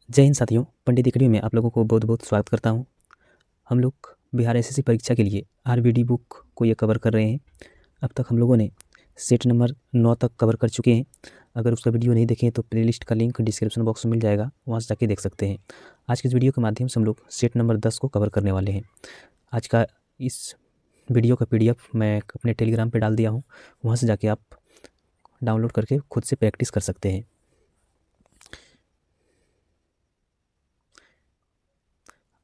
जय हिंद साथियों, पंडित एकेडमी में आप लोगों को बहुत बहुत स्वागत करता हूं। हम लोग बिहार एसएससी परीक्षा के लिए आरबीडी बुक को ये कवर कर रहे हैं। अब तक हम लोगों ने सेट नंबर 9 तक कवर कर चुके हैं। अगर उसका वीडियो नहीं देखें तो प्लेलिस्ट का लिंक डिस्क्रिप्शन बॉक्स में मिल जाएगा, वहाँ से जाके देख सकते हैं। आज के इस वीडियो के माध्यम से हम लोग सेट नंबर 10 को कवर करने वाले हैं। आज का इस वीडियो का PDF मैं अपने टेलीग्राम पर डाल दिया हूँ, वहाँ से जाके आप डाउनलोड करके खुद से प्रैक्टिस कर सकते हैं।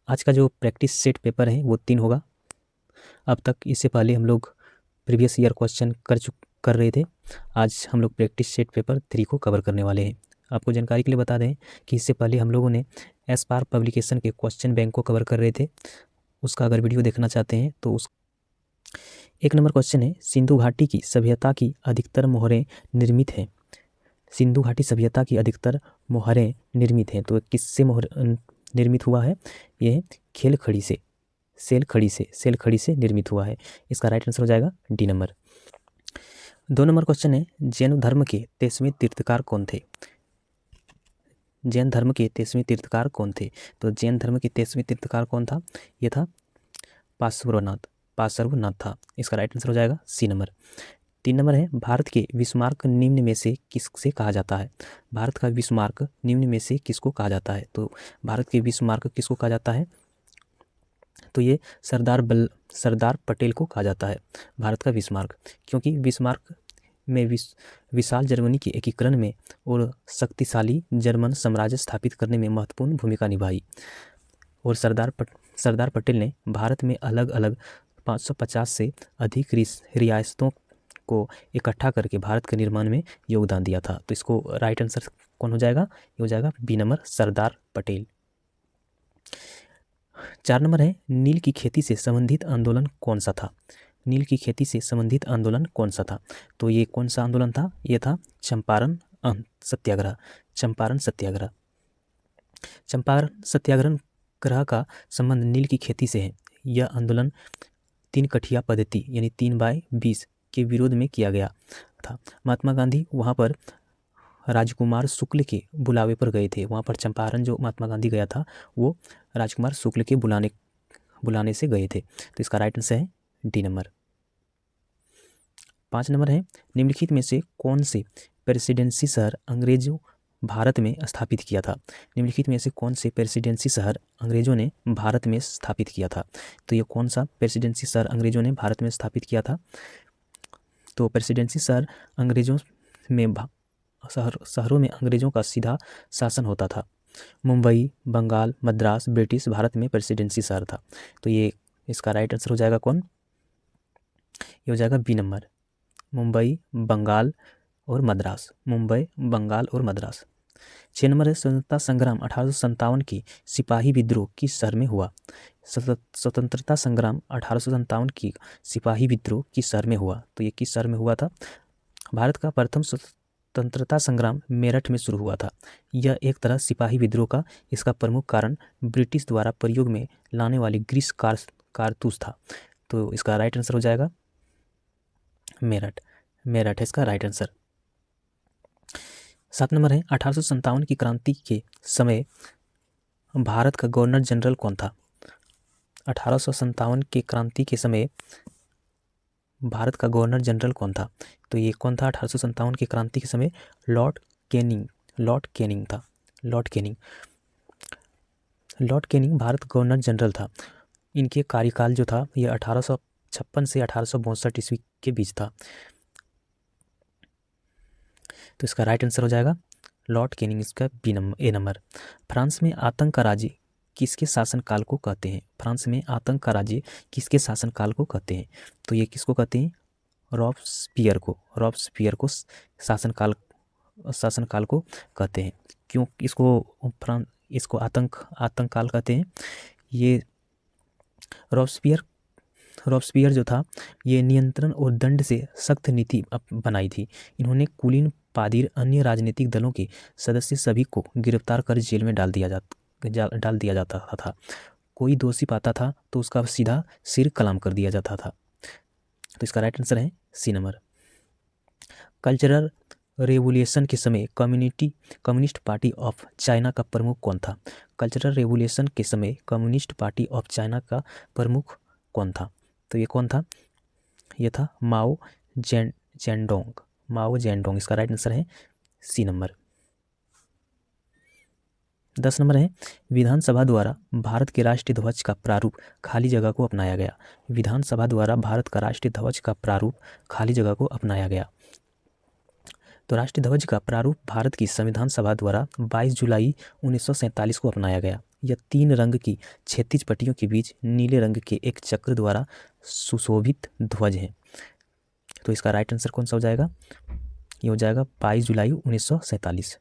आज का जो प्रैक्टिस सेट पेपर है वो 3 होगा। अब तक इससे पहले हम लोग प्रीवियस ईयर क्वेश्चन कर रहे थे। आज हम लोग प्रैक्टिस सेट पेपर 3 को कवर करने वाले हैं। आपको जानकारी के लिए बता दें कि इससे पहले हम लोगों ने एस्पार पब्लिकेशन के क्वेश्चन बैंक को कवर कर रहे थे। उसका अगर वीडियो देखना चाहते हैं तो उस 1 नंबर क्वेश्चन है, सिंधु घाटी की सभ्यता की अधिकतर मोहरें निर्मित हैं। सिंधु घाटी सभ्यता की अधिकतर मोहरें निर्मित हैं, तो किससे मोहर निर्मित हुआ है? ये खेल खड़ी से, सेल खड़ी से निर्मित हुआ है। इसका राइट आंसर हो जाएगा डी नंबर। 2 नंबर क्वेश्चन है, जैन धर्म के 23वें तीर्थकार कौन थे? जैन धर्म के 23वें तीर्थकार कौन थे? तो जैन धर्म के 23वें तीर्थकार कौन था? ये था पार्श्वनाथ था। इसका राइट आंसर हो जाएगा सी नंबर। 3 नंबर है, भारत के विस्मार्क निम्न में से किससे कहा जाता है? भारत का विस्मार्क निम्न में से किसको कहा जाता है? तो भारत के विस्मार्क किसको कहा जाता है? तो ये सरदार पटेल को कहा जाता है भारत का विस्मार्क, क्योंकि विस्मार्क में विशाल जर्मनी के एकीकरण में और शक्तिशाली जर्मन साम्राज्य स्थापित करने में महत्वपूर्ण भूमिका निभाई। और सरदार पटेल ने भारत में अलग अलग 550 से अधिक रियासतों को इकट्ठा करके भारत के निर्माण में योगदान दिया था। तो इसको राइट आंसर कौन हो जाएगा? ये हो जाएगा B number, Sardar Patel. 4 number है, नील की खेती से संबंधित आंदोलन कौन सा था? नील की खेती से संबंधित आंदोलन कौन सा था? तो ये कौन सा आंदोलन था? ये था चंपारण सत्याग्रह। चंपारण सत्याग्रह का संबंध नील की खेती से है। यह आंदोलन 3 कठिया पद्धति यानी 3/20 के विरोध में किया गया था। महात्मा गांधी वहाँ पर राजकुमार शुक्ल के बुलावे पर गए थे। वहाँ पर चंपारण जो महात्मा गांधी गया था वो राजकुमार शुक्ल के बुलाने से गए थे। तो इसका राइट आंसर है डी नंबर। 5 नंबर है, निम्नलिखित में से कौन से प्रेसिडेंसी शहर अंग्रेजों भारत में स्थापित किया था? निम्नलिखित में से कौन से प्रेसिडेंसी शहर अंग्रेजों ने भारत में स्थापित किया था? तो ये कौन सा प्रेसिडेंसी शहर अंग्रेजों ने भारत में स्थापित किया था? तो प्रेसिडेंसी शहर अंग्रेजों में शहरों में अंग्रेजों का सीधा शासन होता था। मुंबई, बंगाल, मद्रास, ब्रिटिश भारत में प्रेसिडेंसी शहर था। तो ये इसका राइट आंसर हो जाएगा कौन? ये हो जाएगा बी नंबर, मुंबई, बंगाल और मद्रास। मुंबई, बंगाल और मद्रास। 6 नंबर है, स्वतंत्रता संग्राम 1857 की सिपाही विद्रोह किस शहर में हुआ? स्वतंत्रता संग्राम 1857 की सिपाही विद्रोह किस शहर में हुआ? तो ये किस शहर में हुआ था? भारत का प्रथम स्वतंत्रता संग्राम मेरठ में शुरू हुआ था। यह एक तरह सिपाही विद्रोह का इसका प्रमुख कारण ब्रिटिश द्वारा प्रयोग में लाने वाली ग्रीस कारतूस था। तो इसका राइट आंसर हो जाएगा मेरठ है इसका राइट आंसर। 7 नंबर है, 1857 की क्रांति के समय भारत का गवर्नर जनरल कौन था? 1857 की क्रांति के समय भारत का गवर्नर जनरल कौन था? तो ये कौन था 1857 की क्रांति के समय? लॉर्ड कैनिंग था। Lord Canning Bharat governor general था। इनके कार्यकाल जो था ये 1856 से 1862 ईस्वी के बीच था। तो इसका राइट आंसर हो जाएगा लॉर्ड कैनिंग, इसका ए नंबर। फ्रांस में आतंक का राज्य किसके शासनकाल को कहते हैं? फ्रांस में आतंक का राज्य किसके शासनकाल को कहते हैं? तो ये किसको कहते हैं? रॉबस्पियर को शासनकाल को कहते हैं। क्यों इसको आतंक काल कहते हैं? ये रॉबस्पियर जो था ये नियंत्रण और दंड से सख्त नीति बनाई थी। इन्होंने कुलीन, पादिर, अन्य राजनीतिक दलों के सदस्य सभी को गिरफ्तार कर जेल में डाल दिया जाता था। कोई दोषी पाता था तो उसका सीधा सिर कलाम कर दिया जाता था। तो इसका राइट आंसर है सी नंबर। रेवोल्यूशन के समय कम्युनिस्ट पार्टी ऑफ चाइना का प्रमुख कौन था? कल्चरल रेवोल्यूशन के समय कम्युनिस्ट पार्टी ऑफ चाइना का प्रमुख कौन था? तो ये कौन था? ये था माओ जेडोंग। माओ जेडोंग इसका राइट आंसर है सी नंबर। 10 नंबर है विधानसभा द्वारा भारत के राष्ट्रीय ध्वज का प्रारूप खाली जगह को अपनाया गया। विधानसभा द्वारा भारत का राष्ट्रीय ध्वज का प्रारूप खाली जगह को अपनाया गया। तो राष्ट्रीय ध्वज का प्रारूप भारत की संविधान सभा द्वारा 22 जुलाई 1947 को अपनाया गया। यह 3 रंग की क्षैतिज पट्टियों के बीच नीले रंग के एक चक्र द्वारा सुशोभित ध्वज है। तो इसका राइट आंसर कौन सा हो जाएगा? ये हो जाएगा 22 जुलाई 1947।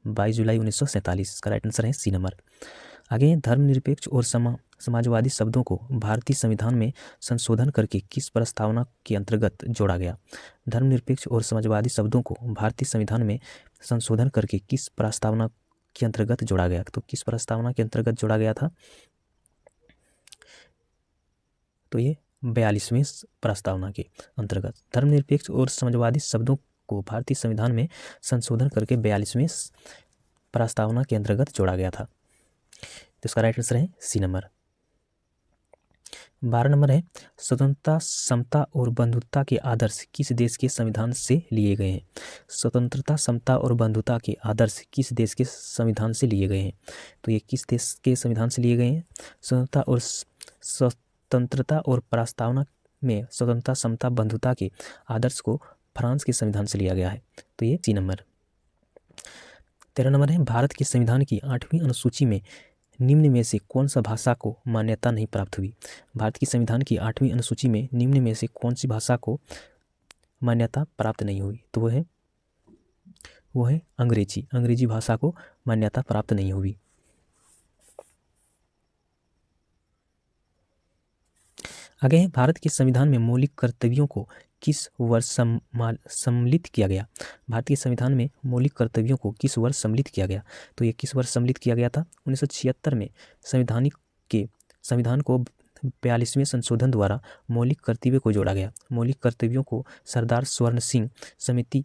22 जुलाई 1947 इसका राइट आंसर है सी नंबर। आगे धर्मनिरपेक्ष और समाजवादी शब्दों को भारतीय संविधान में संशोधन करके किस प्रस्तावना के अंतर्गत जोड़ा गया? धर्मनिरपेक्ष और समाजवादी शब्दों को भारतीय संविधान में संशोधन करके किस प्रस्तावना के अंतर्गत जोड़ा गया? तो किस प्रस्तावना के अंतर्गत जोड़ा गया था? तो ये 42वें प्रस्तावना के अंतर्गत धर्मनिरपेक्ष और समाजवादी शब्दों को भारतीय संविधान में संशोधन करके 42वें प्रस्तावना के अंतर्गत जोड़ा गया था। तो इसका राइट आंसर है सी नंबर। 12 नंबर है स्वतंत्रता, समता और बंधुता के आदर्श किस देश के संविधान से लिए गए हैं? स्वतंत्रता, समता और बंधुता के आदर्श किस देश के संविधान से लिए गए हैं? तो ये किस देश के संविधान से लिए गए हैं? स्वतंत्रता और प्रस्तावना में स्वतंत्रता, समता, बंधुता के आदर्श को फ्रांस के संविधान से लिया गया है। तो ये सी नंबर। 13 नंबर है भारत के संविधान की 8वीं अनुसूची में निम्न में से कौन सा भाषा को मान्यता नहीं प्राप्त हुई? भारत की संविधान की 8वीं अनुसूची में निम्न में से कौन सी भाषा को मान्यता प्राप्त नहीं हुई? तो वो है अंग्रेजी। अंग्रेजी भाषा को मान्यता प्राप्त नहीं हुई। आगे है भारत के संविधान में मौलिक कर्तव्यों को किस वर्ष सम्मिलित किया गया? भारतीय संविधान में मौलिक कर्तव्यों को किस वर्ष सम्मिलित किया गया? तो ये किस वर्ष सम्मिलित किया गया था? 1976 में संविधान को 42वें संशोधन द्वारा मौलिक कर्तव्यों को जोड़ा गया। मौलिक कर्तव्यों को सरदार स्वर्ण सिंह समिति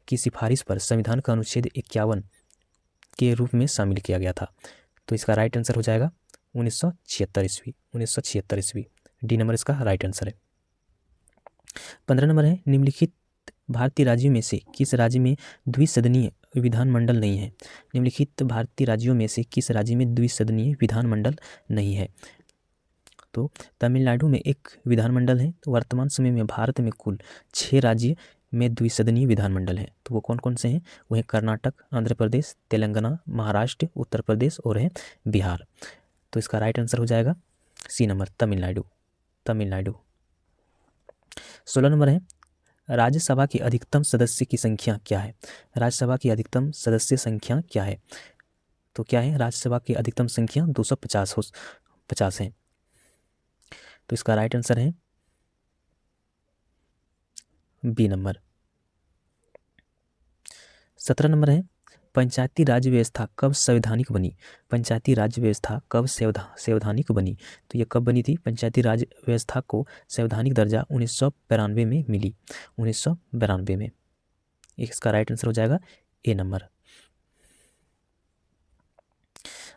की सिफारिश पर संविधान का अनुच्छेद 51 के रूप में शामिल किया गया था। तो इसका राइट आंसर हो जाएगा 1976 ईस्वी। 1976 ईस्वी डी नंबर इसका राइट आंसर है। 15 नंबर है निम्नलिखित भारतीय राज्यों में से किस राज्य में द्विसदनीय विधानमंडल नहीं है? निम्नलिखित भारतीय राज्यों में से किस राज्य में द्विसदनीय विधानमंडल नहीं है? तो तमिलनाडु में एक विधानमंडल है। तो वर्तमान समय में भारत में कुल 6 राज्य में द्विसदनीय विधानमंडल है। तो वो कौन कौन से हैं? वो है कर्नाटक, आंध्र प्रदेश, तेलंगाना, महाराष्ट्र, उत्तर प्रदेश और है बिहार। तो इसका राइट आंसर हो जाएगा सी नंबर तमिलनाडु। 16 नंबर है राज्यसभा की अधिकतम सदस्य की संख्या क्या है? राज्यसभा की अधिकतम सदस्य संख्या क्या है? तो क्या है? राज्यसभा की अधिकतम संख्या 250 है। तो इसका राइट आंसर है बी नंबर। 17 नंबर है पंचायती राज व्यवस्था कब संवैधानिक बनी? पंचायती राज व्यवस्था कब संवैधानिक बनी? तो ये कब बनी थी? पंचायती राज व्यवस्था को संवैधानिक दर्जा 1992 में मिली। 1992 में। इसका राइट आंसर हो जाएगा ए नंबर।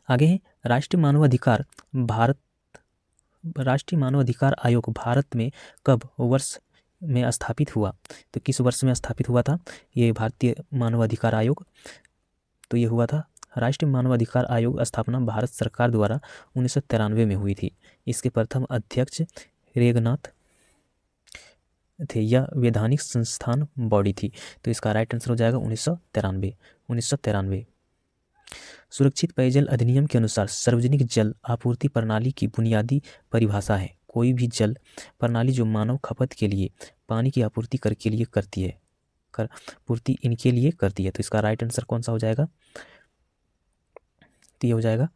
आगे है राष्ट्रीय मानवाधिकार आयोग भारत में कब वर्ष में स्थापित हुआ? तो किस वर्ष में स्थापित हुआ था ये भारतीय मानवाधिकार आयोग? तो ये हुआ था राष्ट्रीय मानवाधिकार आयोग स्थापना भारत सरकार द्वारा 1993 में हुई थी। इसके प्रथम अध्यक्ष रेगनाथ थे। यह वैधानिक संस्थान बॉडी थी। तो इसका राइट आंसर हो जाएगा 1993। सुरक्षित पेयजल अधिनियम के अनुसार सार्वजनिक जल आपूर्ति प्रणाली की बुनियादी परिभाषा है। कोई भी जल प्रणाली जो मानव खपत के लिए पानी की आपूर्ति करती है। तो इसका राइट आंसर कौन सा हो जाएगा? तो ये हो जाएगा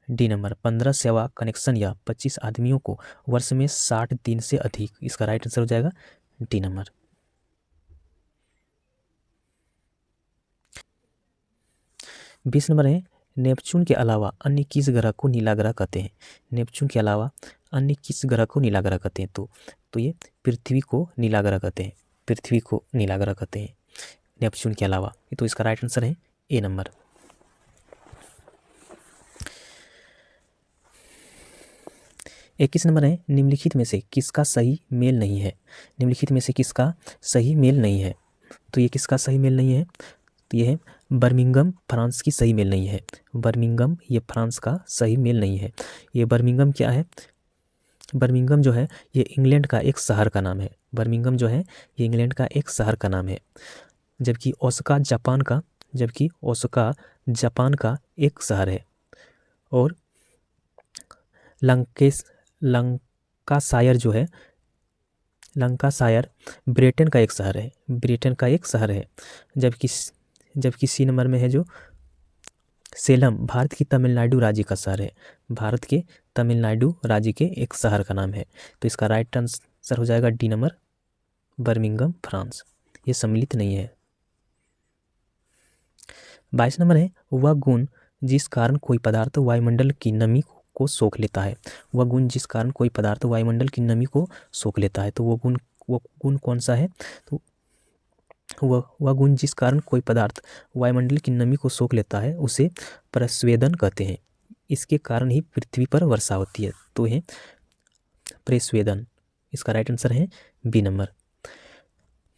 डी नंबर 15 सेवा कनेक्शन या 25 आदमियों को वर्ष में 60 दिन से अधिक। इसका राइट आंसर हो जाएगा डी नंबर। बीस नंबर है नेपच्यून के अलावा अन्य किस ग्रह को नीला ग्रह कहते हैं? नेपच्यून के अलावा अन्य किस ग्रह को नीला ग्रह कहते हैं? तो ये पृथ्वी को नीला ग्रह कहते हैं। नेपच्यून के अलावा। तो इसका राइट आंसर है ए नंबर। इक्कीस नंबर है, निम्नलिखित में से किसका सही मेल नहीं है। निम्नलिखित में से किसका सही मेल नहीं है। तो ये किसका सही मेल नहीं है, तो ये है बर्मिंघम फ्रांस की सही मेल नहीं है। बर्मिंघम ये फ्रांस का सही मेल नहीं है। ये बर्मिंघम क्या है, बर्मिंघम जो है ये इंग्लैंड का एक शहर का नाम है। बर्मिंघम जो है ये इंग्लैंड का एक शहर का नाम है, जबकि ओसाका जापान का एक शहर है। और लंकाशायर जो है, लंकाशायर ब्रिटेन का एक शहर है। जबकि सी नंबर में है जो सेलम भारत की तमिलनाडु राज्य का शहर है। भारत के तमिलनाडु राज्य के एक शहर का नाम है। तो इसका राइट आंसर हो जाएगा डी नंबर, बर्मिंघम फ्रांस। ये सम्मिलित नहीं है। 22 नंबर है, वह गुण जिस कारण कोई पदार्थ वायुमंडल की नमी को सोख लेता है। वह गुण जिस कारण कोई पदार्थ वायुमंडल की नमी को सोख लेता है, तो वो गुण कौन सा है। तो वह गुण जिस कारण कोई पदार्थ वायुमंडल की नमी को सोख लेता है उसे प्रस्वेदन कहते हैं। इसके कारण ही पृथ्वी पर वर्षा होती है। तो यह प्रस्वेदन। इसका राइट आंसर है बी नंबर।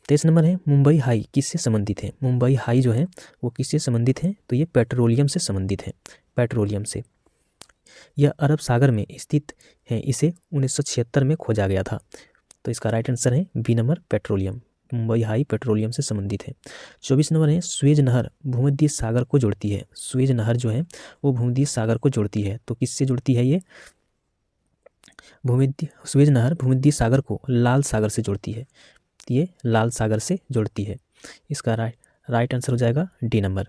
23 नंबर है, मुंबई हाई किससे संबंधित है। मुंबई हाई जो है वो किससे संबंधित है, तो ये पेट्रोलियम से संबंधित है। पेट्रोलियम से। यह अरब सागर में स्थित है। इसे 1976 में खोजा गया था। तो इसका राइट आंसर है b number, petroleum. Mumbai high petroleum से संबंधित है। 24 नंबर है, सुएज नहर भूमध्य सागर को जोड़ती है। सुएज नहर जो है वो भूमध्य सागर को जोड़ती है। तो किससे जुड़ती है ये, सुएज नहर भूमध्य सागर को लाल सागर से जोड़ती है। ये लाल सागर से जोड़ती है। इसका राइट आंसर हो जाएगा डी नंबर।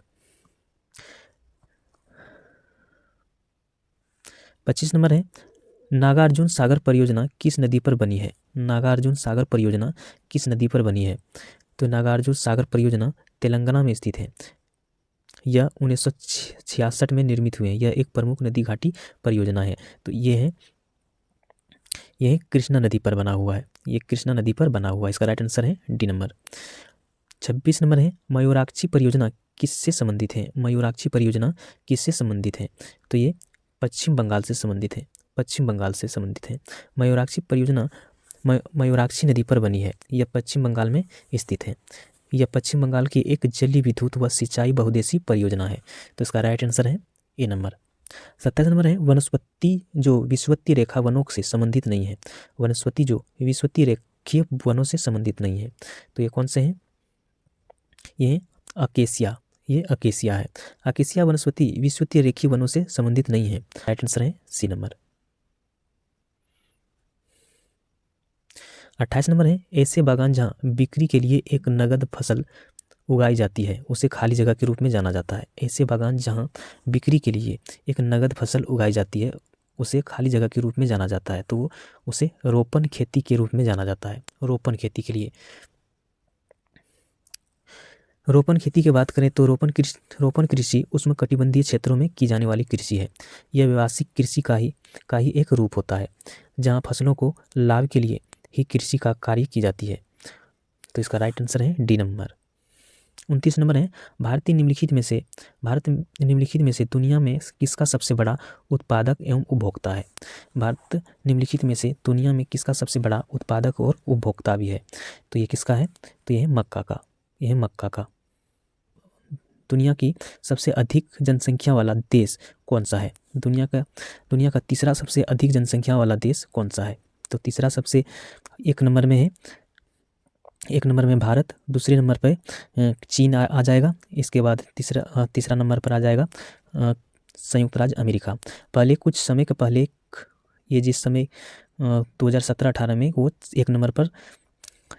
25 नंबर है, नागार्जुन सागर परियोजना किस नदी पर बनी है। नागार्जुन सागर परियोजना किस नदी पर बनी है। तो नागार्जुन सागर परियोजना तेलंगाना में स्थित है। यह 1966 में निर्मित हुई है। यह एक प्रमुख नदी घाटी परियोजना है। तो यह कृष्णा नदी पर बना हुआ है। ये कृष्णा नदी पर बना हुआ है। इसका राइट आंसर है डी नंबर। 26 नंबर है, मयूराक्षी परियोजना किससे संबंधित है। मयूराक्षी परियोजना किससे संबंधित है, तो ये पश्चिम बंगाल से संबंधित है। पश्चिम बंगाल से संबंधित है। मयूराक्षी परियोजना मयूराक्षी नदी पर बनी है। यह पश्चिम बंगाल में स्थित है। यह पश्चिम बंगाल की एक जल विद्युत व सिंचाई बहुउद्देशीय परियोजना है। तो इसका राइट आंसर है ए नंबर। 27 नंबर है, वनस्पति जो विषुवतीय रेखा वनों से संबंधित नहीं है। वनस्पति जो विषुवतीय रेखीय वनों से संबंधित नहीं है, तो ये कौन से हैं, ये अकेसिया। ये अकेसिया है। अकेसिया वनस्पति विषुवतीय रेखीय वनों से संबंधित नहीं है। राइट आंसर है सी नंबर। 28 नंबर है, ऐसे बागान जहाँ बिक्री के लिए एक नगद फसल उगाई जाती है उसे खाली जगह के रूप में जाना जाता है। ऐसे बागान जहाँ बिक्री के लिए एक नगद फसल उगाई जाती है उसे खाली जगह के रूप में जाना जाता है। तो उसे रोपण खेती के रूप में जाना जाता है। रोपण खेती के लिए। रोपण खेती की बात करें तो रोपण कृषि उष्णकटिबंधीय क्षेत्रों में की जाने वाली कृषि है। यह व्यावसायिक कृषि का ही एक रूप होता है, जहाँ फसलों को लाभ के लिए ही कृषि का कार्य की जाती है। तो इसका राइट आंसर है डी नंबर। 29 नंबर है, भारत निम्नलिखित में से दुनिया में किसका सबसे बड़ा उत्पादक एवं उपभोक्ता है। भारत निम्नलिखित में से दुनिया में किसका सबसे बड़ा उत्पादक और उपभोक्ता भी है। तो ये किसका है, तो यह मक्का का। यह मक्का का। दुनिया की सबसे अधिक जनसंख्या वाला देश कौन सा है। दुनिया का तीसरा सबसे अधिक जनसंख्या वाला देश कौन सा है। तो तीसरा सबसे एक नंबर में भारत, दूसरे नंबर पर चीन आ जाएगा। इसके बाद तीसरा नंबर पर आ जाएगा संयुक्त राज्य अमेरिका। पहले कुछ समय के पहले ये जिस समय 2017-18 में वो एक नंबर पर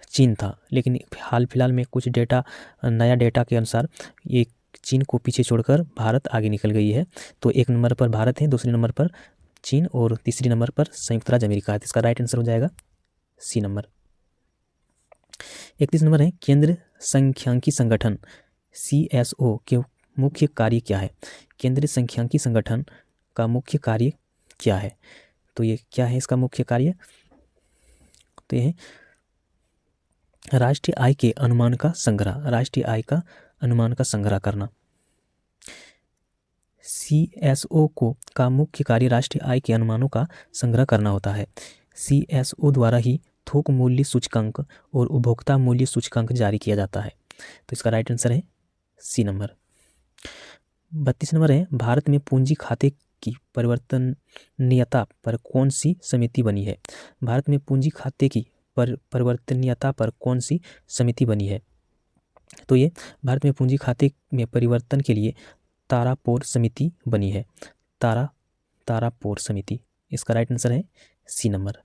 चीन था, लेकिन हाल फिलहाल में कुछ नया डेटा के अनुसार ये चीन को पीछे छोड़कर भारत आगे निकल गई है। तो एक नंबर पर भारत है, दूसरे नंबर पर चीन और तीसरे नंबर पर संयुक्त राज्य अमेरिका है। इसका राइट आंसर हो जाएगा सी नंबर। 31 नंबर है, केंद्र सांख्यिकी संगठन CSO के मुख्य कार्य क्या है। केंद्रीय सांख्यिकी संगठन का मुख्य कार्य क्या है। तो ये क्या है इसका मुख्य कार्य, तो ये राष्ट्रीय आय के अनुमान का संग्रह, राष्ट्रीय आय का अनुमान का संग्रह करना। CSO का मुख्य कार्य राष्ट्रीय आय के अनुमानों का संग्रह करना होता है। CSO द्वारा ही थोक मूल्य सूचकांक और उपभोक्ता मूल्य सूचकांक जारी किया जाता है। तो इसका राइट आंसर है सी नंबर। 32 नंबर है, भारत में पूंजी खाते की परिवर्तनीयता पर कौन सी समिति बनी है? भारत में पूंजी खाते की परिवर्तनीयता पर कौन सी समिति बनी है? तो ये भारत में पूंजी खाते में परिवर्तन के लिए तारापोर समिति बनी है। तारापोर समिति, इसका राइट आंसर है सी नंबर।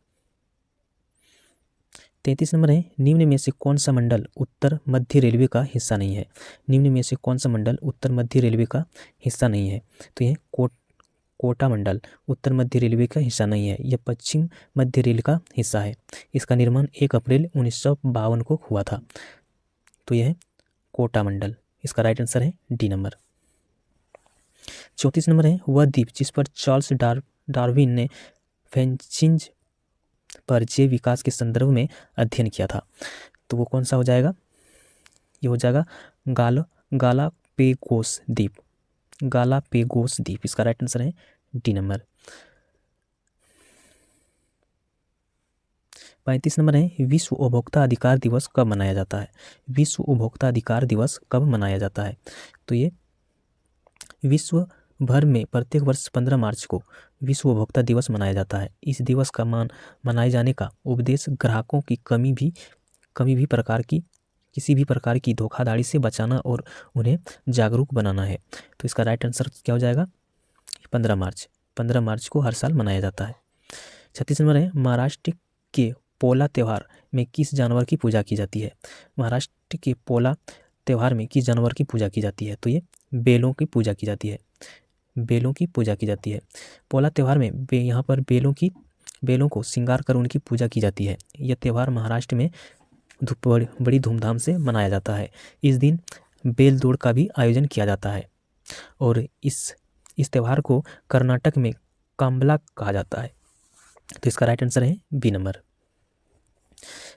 33 नंबर है, निम्न में से कौन सा मंडल उत्तर मध्य रेलवे का हिस्सा नहीं है? निम्न में से कौन सा मंडल उत्तर मध्य रेलवे का हिस्सा नहीं है? तो यह कोटा मंडल उत्तर मध्य रेलवे का हिस्सा नहीं है, यह पश्चिम मध्य रेल का हिस्सा है। इसका निर्माण 1 अप्रैल 1952 को हुआ था। तो यह है कोटा मंडल, इसका राइट आंसर है डी नंबर। 34 नंबर है, वह द्वीप जिस पर चार्ल्स डार्विन ने फेंचिंज पर जैव विकास के संदर्भ में अध्ययन किया था, तो वो कौन सा हो जाएगा? ये हो जाएगा गालापेगोस द्वीप, गालापेगोस द्वीप, इसका राइट आंसर है डी नंबर। 35 नंबर है, विश्व उपभोक्ता अधिकार दिवस कब मनाया जाता है? विश्व उपभोक्ता अधिकार दिवस कब मनाया जाता है? तो ये विश्व भर में प्रत्येक वर्ष 15 मार्च को विश्व उपभोक्ता दिवस मनाया जाता है। इस दिवस का मनाए जाने का उद्देश्य ग्राहकों की किसी भी प्रकार की धोखाधड़ी से बचाना और उन्हें जागरूक बनाना है। तो इसका राइट आंसर क्या हो जाएगा? 15 मार्च को हर साल मनाया जाता है। 36 नंबर है, महाराष्ट्र के पोला त्यौहार में किस जानवर की पूजा की जाती है? महाराष्ट्र के पोला त्यौहार में किस जानवर की पूजा की जाती है? तो ये बेलों की पूजा की जाती है, बेलों की पूजा की जाती है। पोला त्यौहार में यहाँ पर बेलों को श्रृंगार कर उनकी पूजा की जाती है। यह त्यौहार महाराष्ट्र में बड़ी धूमधाम से मनाया जाता है। इस दिन बेल दौड़ का भी आयोजन किया जाता है और इस त्यौहार को कर्नाटक में कांबला कहा जाता है। तो इसका राइट आंसर है बी नंबर।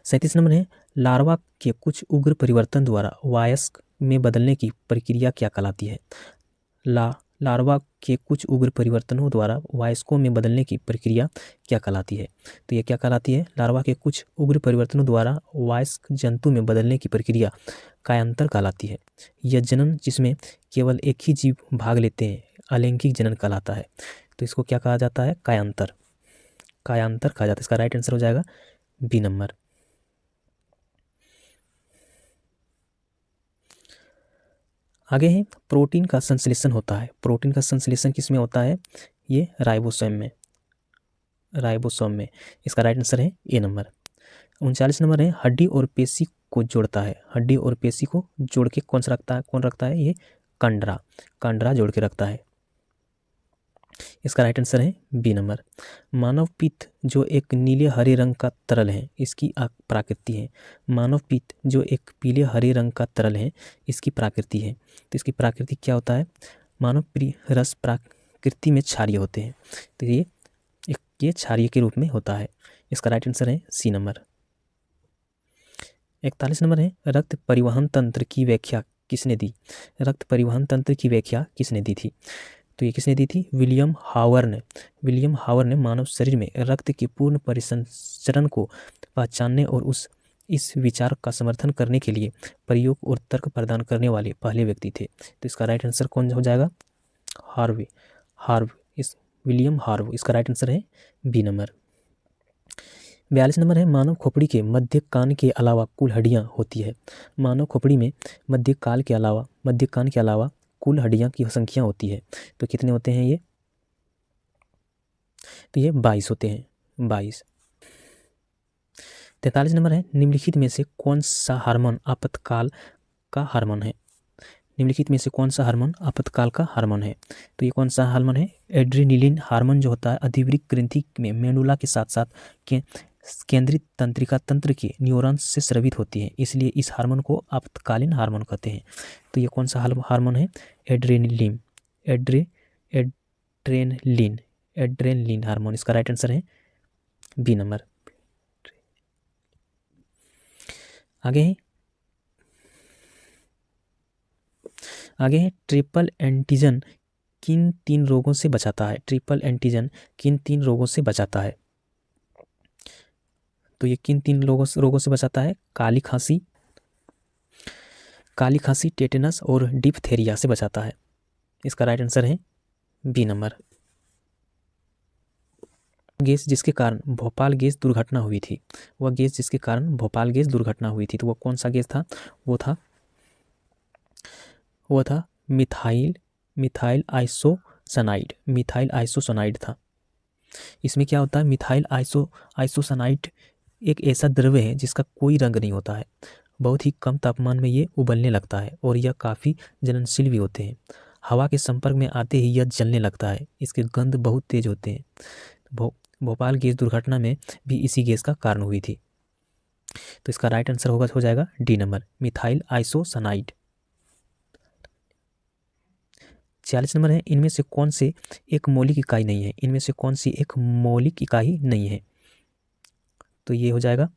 37 नंबर है, लार्वा के कुछ उग्र परिवर्तन द्वारा वयस्क में बदलने की प्रक्रिया क्या कहलाती है? लार्वा के कुछ उग्र परिवर्तनों द्वारा वयस्कों में बदलने की प्रक्रिया क्या कहलाती है? तो ये क्या कहलाती है? लार्वा के कुछ उग्र परिवर्तनों द्वारा वयस्क जंतु में बदलने की प्रक्रिया कायांतर कहलाती है। यह जनन जिसमें केवल एक ही जीव भाग लेते हैं अलैंगिक जनन कहलाता है। तो इसको क्या कहा जाता है? कायांतर कहा जाता है। इसका राइट आंसर हो जाएगा बी नंबर। आगे है, प्रोटीन का संश्लेषण होता है। प्रोटीन का संश्लेषण किस में होता है? ये राइबोसोम में। इसका राइट आंसर है ए नंबर। 39 नंबर है, हड्डी और पेशी को जोड़ता है। हड्डी और पेशी को जोड़ के कौन रखता है? ये कंडरा जोड़ के रखता है। इसका राइट आंसर है बी नंबर। मानव पित्त जो एक नीले हरे रंग का तरल है, इसकी प्राकृति है। मानव पित्त जो एक पीले हरे रंग का तरल है, इसकी प्राकृति है। तो इसकी प्राकृति क्या होता है? मानव प्रिय रस प्रकृति में क्षारीय होते हैं, तो ये क्षारीय के रूप में होता है। इसका राइट आंसर है सी नंबर। 41 नंबर है, रक्त परिवहन तंत्र की व्याख्या किसने दी? रक्त परिवहन तंत्र की व्याख्या किसने दी थी? तो ये किसने दी थी? विलियम हावर ने मानव शरीर में रक्त के पूर्ण परिसंचरण को पहचानने और इस विचार का समर्थन करने के लिए प्रयोग और तर्क प्रदान करने वाले पहले व्यक्ति थे। तो इसका राइट आंसर कौन हो जाएगा? विलियम हार्व, इसका राइट आंसर है बी नंबर। 42 नंबर है, मानव खोपड़ी के मध्य कान के अलावा कुल हड्डियां होती है। मानव खोपड़ी में मध्य कान के अलावा कुल हड्डियां की संख्या होती है, तो कितने होते हैं ये? तो ये 22 होते हैं, 22। 43 नंबर है, निम्नलिखित में से कौन सा हार्मोन आपातकाल का हार्मोन है? निम्नलिखित में से कौन सा हार्मोन आपातकाल का हार्मोन है? तो ये कौन सा हार्मोन है? एड्रेनलिन हार्मोन जो होता है अधिवृक्क ग्रंथि में मेडुला के साथ साथ केंद्रित तंत्रिका तंत्र के न्यूरॉन्स से स्रावित होती है, इसलिए इस हार्मोन को आपातकालीन हार्मोन कहते हैं। तो ये कौन सा हार्मोन है? एड्रेनलिन हार्मोन, इसका राइट आंसर है बी नंबर। आगे है ट्रिपल एंटीजन किन 3 रोगों से बचाता है। ट्रिपल एंटीजन किन 3 रोगों से बचाता है। तो ये किन 3 रोगों से बचाता है। काली खांसी, टेटनस और डिप्थेरिया से बचाता है। इसका राइट आंसर है बी नंबर। गैस जिसके कारण भोपाल गैस दुर्घटना हुई थी, वह गैस जिसके कारण भोपाल गैस दुर्घटना हुई थी, तो वह कौन सा गैस था। वो था मिथाइल आइसोसानाइड था। इसमें क्या होता है, मिथाइल आइसोसानाइड एक ऐसा द्रव्य है जिसका कोई रंग नहीं होता है। बहुत ही कम तापमान में ये उबलने लगता है और यह काफ़ी जलनशील भी होते हैं। हवा के संपर्क में आते ही यह जलने लगता है। इसके गंध बहुत तेज होते हैं। भोपाल गैस दुर्घटना में भी इसी गैस का कारण हुई थी। तो इसका राइट आंसर हो जाएगा डी नंबर, मिथाइल आइसोसानाइड। 46 नंबर है, इनमें से कौन से एक मौलिक इकाई नहीं है। इनमें से कौन सी एक मौलिक इकाई नहीं है। तो ये हो जाएगा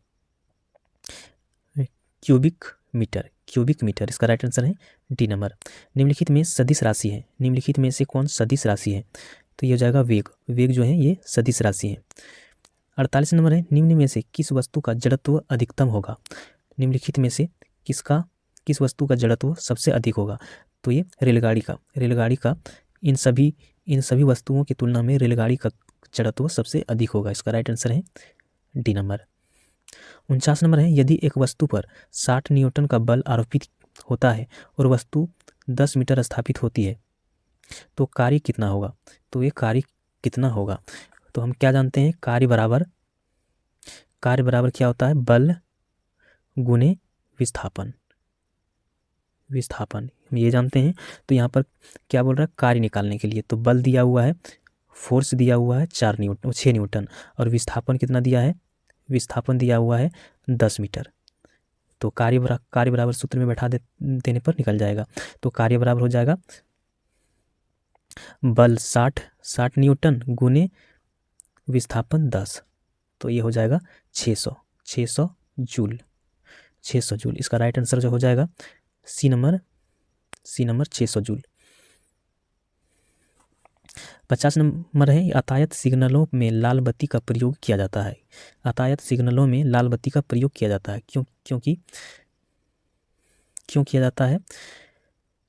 क्यूबिक मीटर। इसका राइट आंसर है डी नंबर। निम्नलिखित में सदिश राशि है। निम्नलिखित में से कौन सदिश राशि है। तो ये हो जाएगा वेग जो है ये सदिश राशि है। 48 नंबर है, निम्न में से किस वस्तु का जड़त्व अधिकतम होगा। निम्नलिखित में से किस वस्तु का जड़त्व सबसे अधिक होगा। तो ये रेलगाड़ी का इन सभी वस्तुओं की तुलना में रेलगाड़ी का जड़त्व सबसे अधिक होगा। इसका राइट आंसर है डी नंबर। 49 नंबर है, यदि एक वस्तु पर 60 न्यूटन का बल आरोपित होता है और वस्तु 10 मीटर स्थापित होती है तो कार्य कितना होगा। तो ये कार्य कितना होगा, तो हम क्या जानते हैं, कार्य बराबर क्या होता है, बल गुने विस्थापन हम ये जानते हैं। तो यहाँ पर क्या बोल रहा है, कार्य निकालने के लिए तो बल दिया हुआ है, फोर्स दिया हुआ है 6 न्यूटन और विस्थापन कितना दिया है, विस्थापन दिया हुआ है 10 मीटर। तो कार्य बराबर सूत्र में बैठा देने पर निकल जाएगा। तो कार्य बराबर हो जाएगा बल 60 न्यूटन गुने विस्थापन 10। तो ये हो जाएगा 600 जूल। इसका राइट आंसर जो हो जाएगा सी नंबर 600 जूल। 50 नंबर है, यातायात सिग्नलों में लाल बत्ती का प्रयोग किया जाता है। यातायात सिग्नलों में लाल बत्ती का प्रयोग किया जाता है क्यों किया जाता है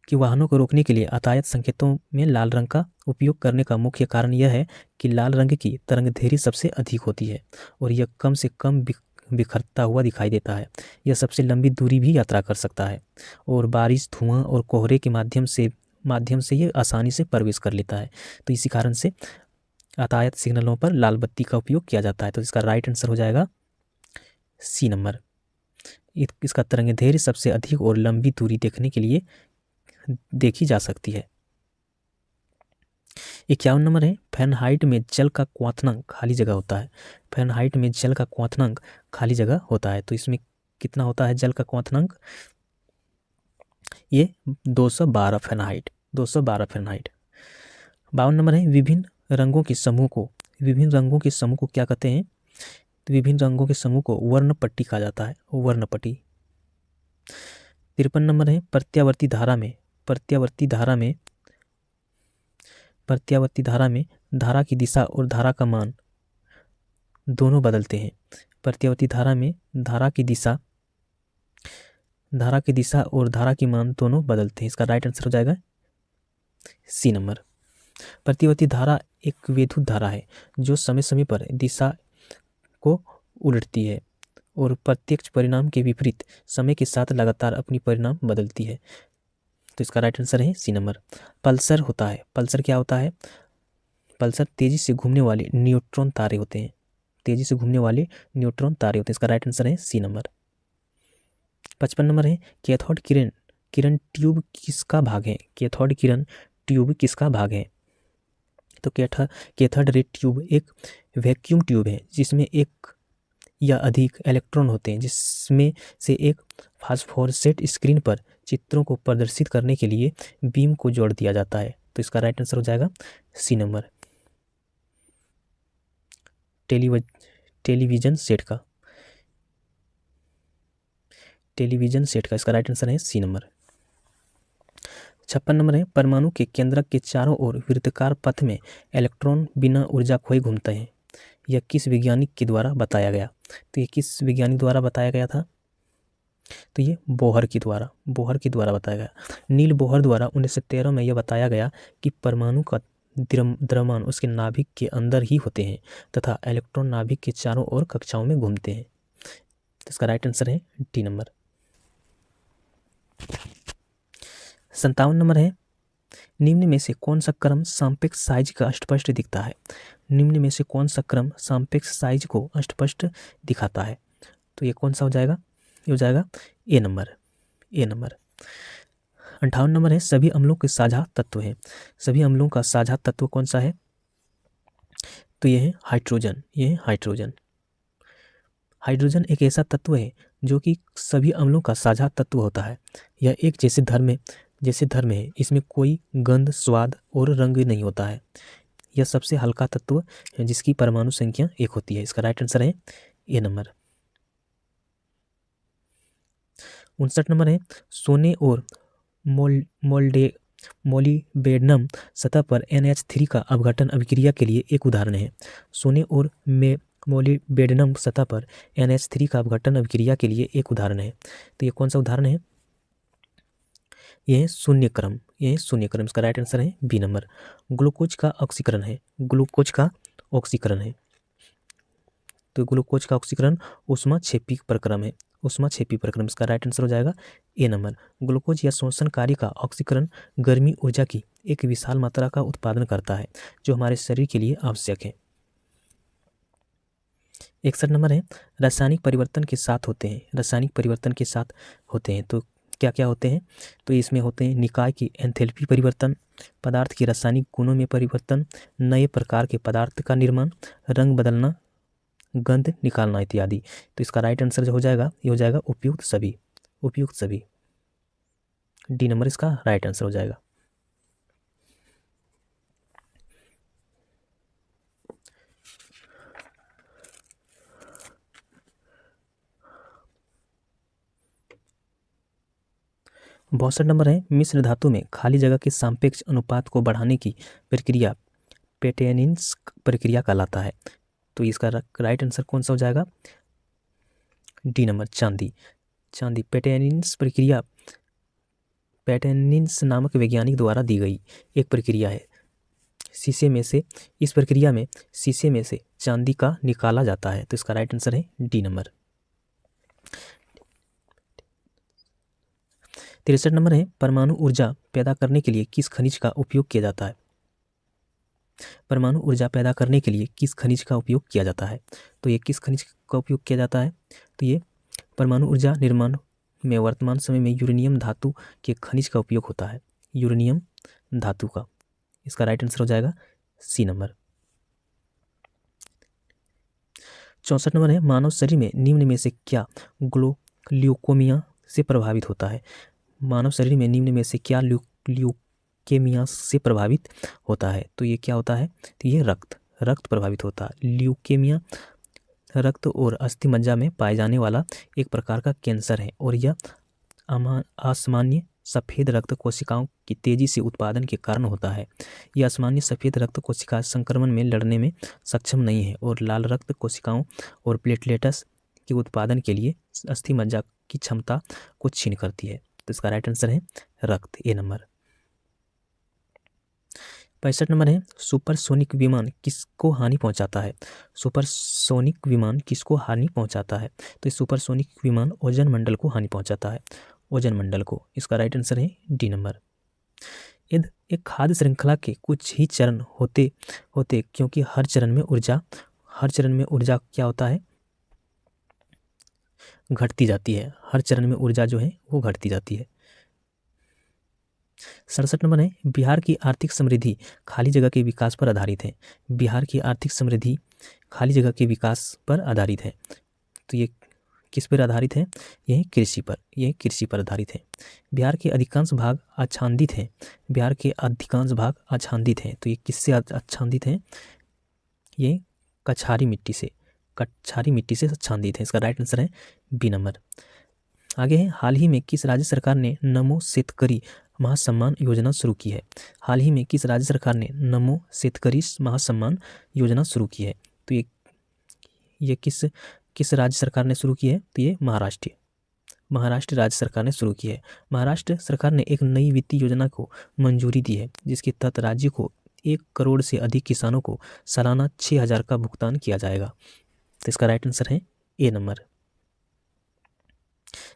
कि वाहनों को रोकने के लिए यातायात संकेतों में लाल रंग का उपयोग करने का मुख्य कारण यह है कि लाल रंग की तरंगदैर्घ्य सबसे अधिक होती है और यह कम से कम बिखरता हुआ दिखाई देता है। यह सबसे लंबी दूरी भी यात्रा कर सकता है और बारिश, धुआं और कोहरे के माध्यम से यह आसानी से प्रवेश कर लेता है। तो इसी कारण से यातायात सिग्नलों पर लाल बत्ती का उपयोग किया जाता है। तो इसका राइट आंसर हो जाएगा सी नंबर। इसका तरंगदैर्घ्य सबसे अधिक और लंबी दूरी देखने के लिए देखी जा सकती है। 51 नंबर है, फ़ारेनहाइट में जल का क्वथनांक खाली जगह होता है। फ़ारेनहाइट में जल का क्वथनांक खाली जगह होता है। तो इसमें कितना होता है जल का क्वथनांक, ये 212 फ़ारेनहाइट। 52 नंबर है, विभिन्न रंगों के समूह को क्या कहते हैं। तो विभिन्न रंगों के समूह को वर्णपट्टी कहा जाता है, वर्णपट्टी। 53 नंबर है, प्रत्यावर्ती धारा में धारा की दिशा और धारा का मान दोनों बदलते हैं। प्रत्यावर्ती धारा में धारा की दिशा और धारा की मान दोनों बदलते हैं। इसका राइट आंसर हो जाएगा सी नंबर। प्रतिवर्ती धारा एक विद्युत धारा है जो समय समय पर दिशा को उलटती है और प्रत्यक्ष परिणाम के विपरीत समय के साथ लगातार अपनी परिणाम बदलती है। तो इसका राइट आंसर है सी नंबर। पल्सर क्या होता है, पल्सर तेजी से घूमने वाले न्यूट्रॉन तारे होते हैं। इसका राइट आंसर है सी नंबर। 55 नंबर है, कैथोड किरण ट्यूब किसका भाग है। तो कैथोड रे ट्यूब एक वैक्यूम ट्यूब है जिसमें एक या अधिक इलेक्ट्रॉन होते हैं, जिसमें से एक फास्फोरेसेंट स्क्रीन पर चित्रों को प्रदर्शित करने के लिए बीम को जोड़ दिया जाता है। तो इसका राइट आंसर हो जाएगा सी नंबर, टेलीविजन सेट का। टेलीविजन सेट का। इसका राइट आंसर है सी नंबर। 56 नंबर है, परमाणु के केंद्रक के चारों ओर वृत्ताकार पथ में इलेक्ट्रॉन बिना ऊर्जा खोए घूमते हैं। यह किस वैज्ञानिक के द्वारा बताया गया? तो ये किस वैज्ञानिक द्वारा बताया गया था? तो ये बोहर के द्वारा बताया गया। नील बोहर द्वारा 1913 में यह बताया गया कि परमाणु का द्रव्यमान उसके नाभिक के अंदर ही होते हैं तथा इलेक्ट्रॉन नाभिक के चारों ओर कक्षाओं में घूमते हैं। तो इसका राइट आंसर है डी नंबर। 57 नंबर है, निम्न में से कौन सा क्रम सापेक्ष साइज का स्पष्ट दिखता है? निम्न में से कौन सा क्रम सापेक्ष साइज को स्पष्ट दिखाता है? तो ये कौन सा हो जाएगा? ये हो जाएगा ए नंबर। 58 नंबर है, सभी अम्लों के साझा तत्व हैं। सभी अम्लों का साझा तत्व कौन सा है? तो ये है हाइड्रोजन। हाइड्रोजन एक ऐसा तत्व है जो कि सभी अम्लों का साझा तत्व होता है। यह एक जैसे धर्म है। इसमें कोई गंध, स्वाद और रंग नहीं होता है। यह सबसे हल्का तत्व है जिसकी परमाणु संख्या 1 होती है। इसका राइट आंसर है ए नंबर। 59 नंबर है, सोने और मोलिब्डेनम सतह पर NH3 का अपघटन अभिक्रिया के लिए एक उदाहरण है। सोने और मोलिब्डेनम सतह पर NH3 का अपघटन अभिक्रिया के लिए एक उदाहरण है। तो ये कौन सा उदाहरण है? यह है शून्य क्रम। इसका राइट आंसर है बी नंबर। ग्लूकोज का ऑक्सीकरण है। तो ग्लूकोज का ऑक्सीकरण ऊष्माक्षेपी प्रक्रम है। इसका राइट आंसर हो जाएगा ए नंबर। ग्लूकोज या शोषणकारी का ऑक्सीकरण गर्मी ऊर्जा की एक विशाल मात्रा का उत्पादन करता है जो हमारे शरीर के लिए आवश्यक है। 61 नंबर है, रासायनिक परिवर्तन के साथ होते हैं। तो क्या क्या होते हैं? तो इसमें होते हैं निकाय की एंथैल्पी परिवर्तन, पदार्थ के रासायनिक गुणों में परिवर्तन, नए प्रकार के पदार्थ का निर्माण, रंग बदलना, गंध निकालना इत्यादि। तो इसका राइट आंसर जो हो जाएगा, ये हो जाएगा उपयुक्त सभी। डी नंबर इसका राइट आंसर हो जाएगा। बासठ नंबर है, मिश्र धातु में खाली जगह के सापेक्ष अनुपात को बढ़ाने की प्रक्रिया पेटेनिस प्रक्रिया कहलाता है। तो इसका राइट आंसर कौन सा हो जाएगा? डी नंबर चांदी। पेटेनिस प्रक्रिया पेटेनिस नामक वैज्ञानिक द्वारा दी गई एक प्रक्रिया है। इस प्रक्रिया में शीशे में से चांदी का निकाला जाता है। तो इसका राइट आंसर है डी नंबर। 63 नंबर है, परमाणु ऊर्जा पैदा करने के लिए किस खनिज का उपयोग किया जाता है? परमाणु ऊर्जा पैदा करने के लिए किस खनिज का उपयोग किया जाता है? तो ये किस खनिज का उपयोग किया जाता है? तो ये परमाणु ऊर्जा निर्माण में वर्तमान समय में यूरेनियम धातु के खनिज का उपयोग होता है। यूरेनियम धातु का। इसका राइट आंसर हो जाएगा सी नंबर। 64 नंबर है, मानव शरीर में निम्न में से क्या ल्यूकोमिया से प्रभावित होता है? मानव शरीर में निम्न में से क्या ल्यूकेमिया से प्रभावित होता है? तो ये क्या होता है? तो ये रक्त प्रभावित होता है। ल्यूकेमिया रक्त और अस्थि मज्जा में पाए जाने वाला एक प्रकार का कैंसर है और यह असामान्य सफ़ेद रक्त कोशिकाओं की तेजी से उत्पादन के कारण होता है। यह असामान्य सफ़ेद रक्त कोशिका संक्रमण में लड़ने में सक्षम नहीं है और लाल रक्त कोशिकाओं और प्लेटलेट्स के उत्पादन के लिए अस्थि मज्जा की क्षमता को छीन करती है। तो इसका राइट आंसर है रक्त, ए नंबर। 65 नंबर है, सुपरसोनिक विमान किसको हानि पहुंचाता है? सुपरसोनिक विमान किसको हानि पहुंचाता है? तो सुपरसोनिक विमान ओजोन मंडल को हानि पहुंचाता है। ओजोन मंडल को। इसका राइट आंसर है डी नंबर। यदि एक खाद्य श्रृंखला के कुछ ही चरण होते क्योंकि हर चरण में ऊर्जा क्या होता है? घटती जाती है। हर चरण में ऊर्जा जो है वो घटती जाती है। 67 नंबर है, बिहार की आर्थिक समृद्धि खाली जगह के विकास पर आधारित है। बिहार की आर्थिक समृद्धि खाली जगह के विकास पर आधारित है। तो ये किस पर आधारित है? यह कृषि पर आधारित है। बिहार के अधिकांश भाग आच्छादित हैं। तो ये किससे आच्छादित हैं? ये कछारी मिट्टी से आच्छादित है। इसका राइट आंसर है बी नंबर। आगे है, हाल ही में किस राज्य सरकार ने नमो शेतकरी महासम्मान योजना शुरू की है? हाल ही में किस राज्य सरकार ने नमो शेतकरी महासम्मान योजना शुरू की है? तो ये किस राज्य सरकार ने शुरू की है? तो ये महाराष्ट्र राज्य सरकार ने शुरू की है। महाराष्ट्र सरकार ने एक नई वित्तीय योजना को मंजूरी दी है, जिसके तहत राज्य को 1 करोड़ से अधिक किसानों को सालाना 6,000 का भुगतान किया जाएगा। तो इसका राइट आंसर है ए नंबर।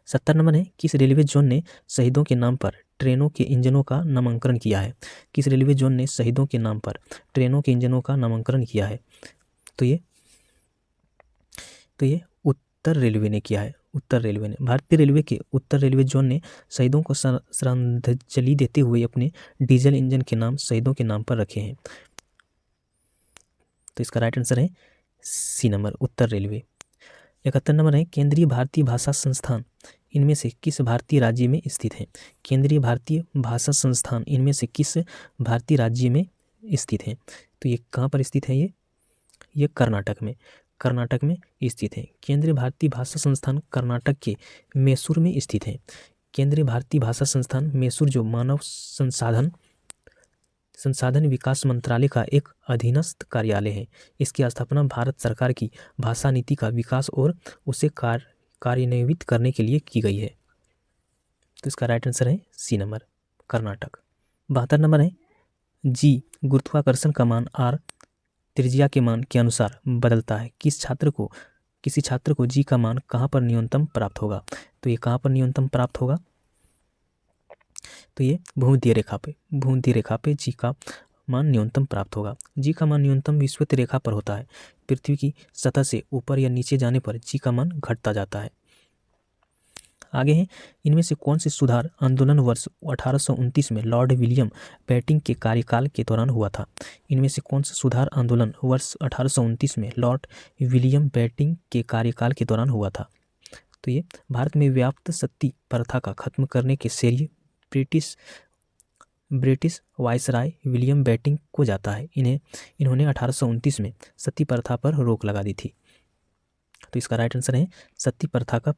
70 नंबर है, किस रेलवे जोन ने शहीदों के नाम पर ट्रेनों के इंजनों का नामांकन किया है? किस रेलवे जोन ने शहीदों के नाम पर ट्रेनों के इंजनों का नामांकन किया है? तो ये उत्तर रेलवे ने किया है। उत्तर रेलवे ने, भारतीय रेलवे के उत्तर रेलवे जोन ने शहीदों को श्रद्धांजलि देते हुए अपने डीजल इंजन के नाम शहीदों के नाम पर रखे हैं। तो इसका राइट आंसर है सी नंबर, उत्तर रेलवे। 71 नंबर है, केंद्रीय भारतीय भाषा संस्थान इनमें से किस भारतीय राज्य में स्थित है? केंद्रीय भारतीय भाषा संस्थान इनमें से किस भारतीय राज्य में स्थित है? तो ये कहाँ पर स्थित है? ये कर्नाटक में स्थित है। केंद्रीय भारतीय भाषा संस्थान कर्नाटक के मैसूर में स्थित है। केंद्रीय भारतीय भाषा संस्थान मैसूर जो मानव संसाधन विकास मंत्रालय का एक अधीनस्थ कार्यालय है। इसकी स्थापना भारत सरकार की भाषा नीति का विकास और उसे कार्यान्वित करने के लिए की गई है। तो इसका राइट आंसर है सी नंबर, कर्नाटक। 72 नंबर है, जी गुरुत्वाकर्षण का मान आर त्रिज्या के मान के अनुसार बदलता है। किसी छात्र को जी का मान कहाँ पर न्यूनतम प्राप्त होगा? तो ये कहाँ पर न्यूनतम प्राप्त होगा? तो ये भूमध्य रेखा पे जी का मान न्यूनतम प्राप्त होगा। जी का मान न्यूनतम विषुवत रेखा पर होता है। पृथ्वी की सतह से ऊपर या नीचे जाने पर जी का मान घटता जाता है। आगे है, इनमें से कौन से सुधार आंदोलन वर्ष 1829 में लॉर्ड विलियम बेंटिंक के कार्यकाल के दौरान हुआ था? इनमें से कौन सा सुधार आंदोलन वर्ष 1829 में लॉर्ड विलियम बेंटिंक के कार्यकाल के दौरान हुआ था? तो ये भारत में व्याप्त सती प्रथा का खत्म करने के श्रेय ब्रिटिश वायसराय विलियम बेंटिक को जाता है। इन्होंने 1829 में सती प्रथा पर रोक लगा दी थी। तो इसका राइट आंसर है सती प्रथा का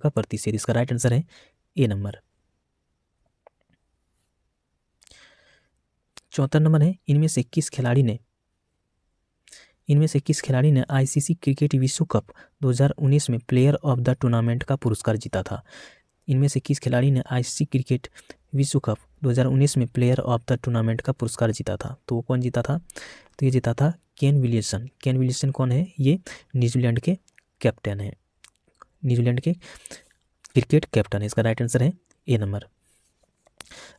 प्रतिषेध। इसका राइट आंसर है ए नंबर। 74 नंबर है, इनमें से किस खिलाड़ी ने आईसीसी क्रिकेट विश्व कप 2019 में प्लेयर ऑफ द टूर्नामेंट का पुरस्कार जीता था? इनमें से किस खिलाड़ी ने आईसीसी क्रिकेट विश्व कप 2019 में प्लेयर ऑफ द टूर्नामेंट का पुरस्कार जीता था? तो वो कौन जीता था? तो ये जीता था केन विलियमसन कौन है? ये न्यूजीलैंड के कैप्टन है, न्यूजीलैंड के क्रिकेट कैप्टन है। इसका राइट आंसर है ए नंबर।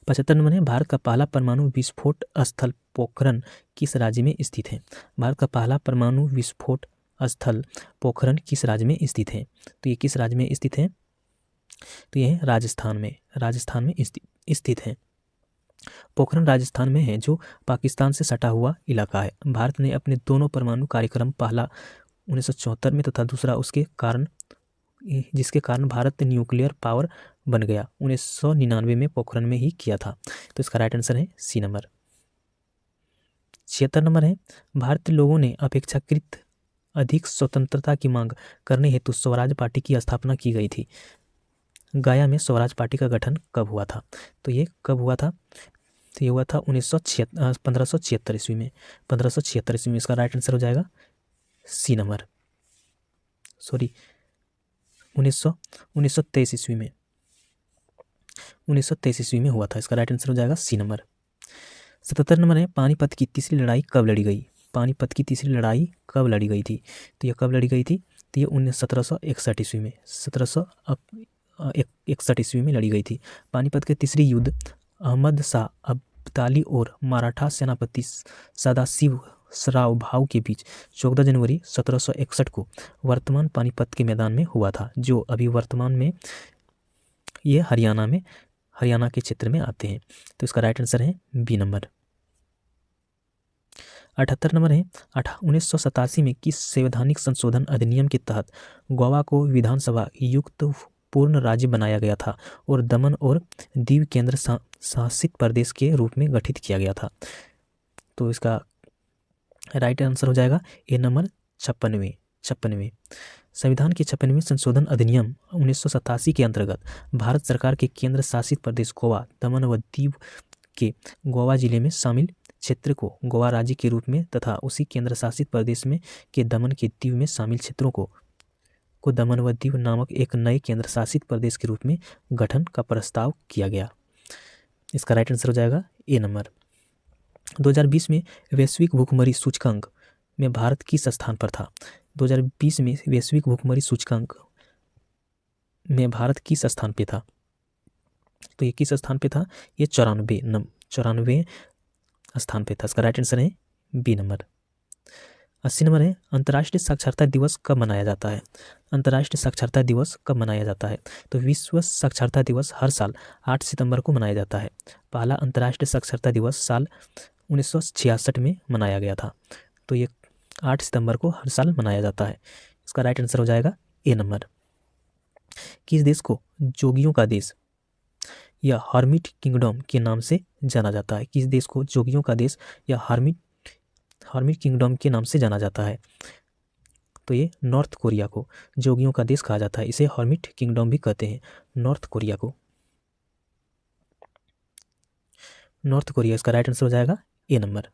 75 नंबर है, भारत का पहला परमाणु विस्फोट स्थल पोखरण किस राज्य में स्थित है? भारत का पहला परमाणु विस्फोट स्थल पोखरण किस राज्य में स्थित है? तो ये किस राज्य में स्थित है? तो यह राजस्थान में स्थित है। पोखरण राजस्थान में है, जो पाकिस्तान से सटा हुआ इलाका है। भारत ने अपने दोनों परमाणु कार्यक्रम, पहला 1974 में तथा दूसरा जिसके कारण भारत न्यूक्लियर पावर बन गया 1999 में पोखरण में ही किया था। तो इसका राइट आंसर है सी नंबर। 76 नंबर है, भारतीय लोगों ने अपेक्षाकृत अधिक स्वतंत्रता की मांग करने हेतु स्वराज पार्टी की स्थापना की गई थी। गया में स्वराज पार्टी का गठन कब हुआ था? तो ये कब हुआ था? तो ये हुआ था 1576 ईस्वी में। 1576 ईस्वी में। इसका राइट आंसर हो जाएगा सी नंबर, 1923 ईस्वी में। 1923 ईस्वी में हुआ था। इसका राइट आंसर हो जाएगा सी नंबर। 77 नंबर है, पानीपत की तीसरी लड़ाई कब लड़ी गई? पानीपत की तीसरी लड़ाई कब लड़ी गई थी? तो ये कब लड़ी गई थी? तो ये 1761 ईस्वी में, 1761 ईस्वी में लड़ी गई थी। पानीपत के तीसरी युद्ध अहमद शाह अब्दाली और मराठा सेनापति सदाशिव राव भाऊ के बीच 14 जनवरी 1761 को वर्तमान पानीपत के मैदान में हुआ था, जो अभी वर्तमान में ये हरियाणा के क्षेत्र में आते हैं। तो इसका राइट आंसर है बी नंबर। 78 नंबर है, 1987 में किस संवैधानिक संशोधन अधिनियम के तहत गोवा को विधानसभा युक्त पूर्ण राज्य बनाया गया था और दमन और दीव केंद्र शासित प्रदेश के रूप में गठित किया गया था? तो इसका राइट आंसर हो जाएगा ए नंबर 56वें। 56वें संविधान के 56वें संशोधन अधिनियम 1987 के अंतर्गत भारत सरकार के केंद्र शासित प्रदेश गोवा, दमन व दीव के गोवा जिले में शामिल क्षेत्र को गोवा राज्य के रूप में तथा उसी केंद्र शासित प्रदेश में के दमन के दीव में शामिल क्षेत्रों को दमन व दीव नामक एक नए केंद्र शासित प्रदेश के रूप में गठन का प्रस्ताव किया गया। इसका राइट आंसर हो जाएगा ए नंबर। 2020 में वैश्विक भूखमरी सूचकांक में भारत किस स्थान पर था? 2020 में वैश्विक भूखमरी सूचकांक में भारत किस स्थान पे था? तो ये किस स्थान पे था? ये 94 स्थान पे था। इसका राइट आंसर है बी नंबर। 80 नंबर है अंतर्राष्ट्रीय साक्षरता दिवस कब मनाया जाता है? अंतर्राष्ट्रीय साक्षरता दिवस कब मनाया जाता है? तो विश्व साक्षरता दिवस हर साल 8 सितंबर को मनाया जाता है। पहला अंतर्राष्ट्रीय साक्षरता दिवस साल 1966 में मनाया गया था। तो ये 8 सितंबर को हर साल मनाया जाता है। इसका राइट आंसर हो जाएगा ए नंबर। किस देश को जोगियों का देश या हर्मिट किंगडम के नाम से जाना जाता है? किस देश को जोगियों का देश या हर्मिट किंगडम के नाम से जाना जाता है? तो ये नॉर्थ कोरिया को जोगियों का देश कहा जाता है। इसे हर्मिट किंगडम भी कहते हैं, नॉर्थ कोरिया को। नॉर्थ कोरिया इसका राइट आंसर हो जाएगा ए नंबर।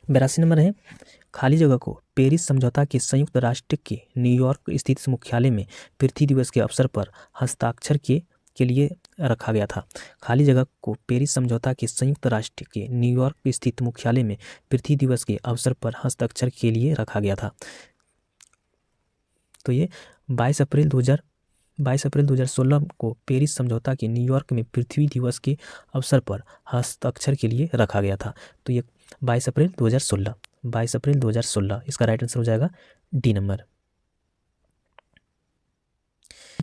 82 नंबर है खाली जगह को पेरिस समझौता के संयुक्त राष्ट्र के न्यूयॉर्क स्थित मुख्यालय में पृथ्वी दिवस के अवसर पर हस्ताक्षर के लिए रखा गया था। खाली जगह को पेरिस समझौता के संयुक्त राष्ट्र के न्यूयॉर्क स्थित मुख्यालय में पृथ्वी दिवस के अवसर पर हस्ताक्षर के लिए रखा गया था। तो ये 22 अप्रैल 2016 को पेरिस समझौता के न्यूयॉर्क में पृथ्वी दिवस के अवसर पर हस्ताक्षर के लिए रखा गया था। तो ये 22 अप्रैल 2016 इसका राइट आंसर हो जाएगा डी नंबर।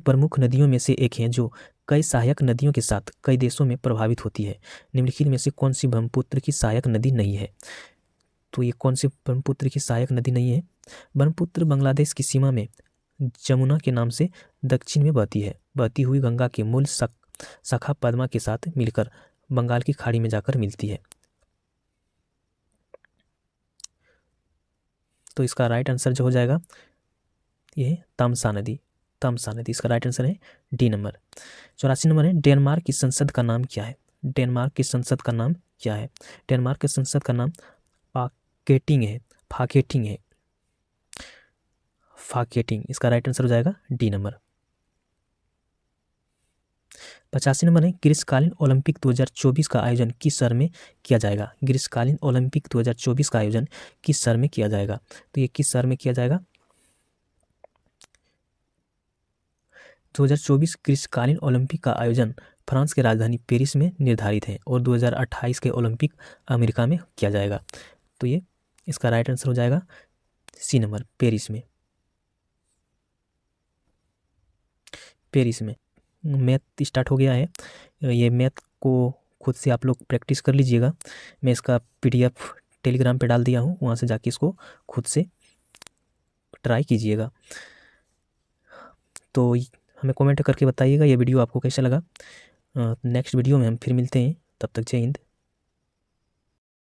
प्रमुख नदियों में से एक है जो कई सहायक नदियों के साथ कई देशों में प्रभावित होती है। निम्नलिखित में से कौन सी ब्रह्मपुत्र की सहायक नदी नहीं है? तो ये कौन सी ब्रह्मपुत्र की सहायक नदी नहीं है? ब्रह्मपुत्र बांग्लादेश की सीमा में जमुना के नाम से दक्षिण में बहती है। बहती हुई गंगा के मूल शाखा पद्मा के साथ मिलकर बंगाल की खाड़ी में जाकर मिलती है। तो इसका राइट आंसर जो हो जाएगा ये तमसा नदी इसका राइट आंसर है डी नंबर। 84 नंबर है डेनमार्क की संसद का नाम क्या है? डेनमार्क की संसद का नाम क्या है? डेनमार्क की संसद का नाम फाकेटिंग इसका राइट आंसर हो जाएगा डी नंबर। 85 नंबर है ग्रीष्मकालीन ओलंपिक 2024 का आयोजन किस शहर में किया जाएगा? ग्रीष्मकालीन ओलंपिक 2024 का आयोजन किस शहर में किया जाएगा? तो ये किस शहर में किया जाएगा? 2024 ग्रीष्मकालीन ओलंपिक का आयोजन फ्रांस की राजधानी पेरिस में निर्धारित है और 2028 के ओलंपिक अमेरिका में किया जाएगा। तो ये इसका राइट आंसर हो जाएगा सी नंबर पेरिस में। मैथ स्टार्ट हो गया है। ये मैथ को खुद से आप लोग प्रैक्टिस कर लीजिएगा। मैं इसका PDF टेलीग्राम पे डाल दिया हूँ, वहाँ से जाके इसको खुद से ट्राई कीजिएगा। तो हमें कमेंट करके बताइएगा ये वीडियो आपको कैसा लगा। नेक्स्ट वीडियो में हम फिर मिलते हैं, तब तक जय हिंद।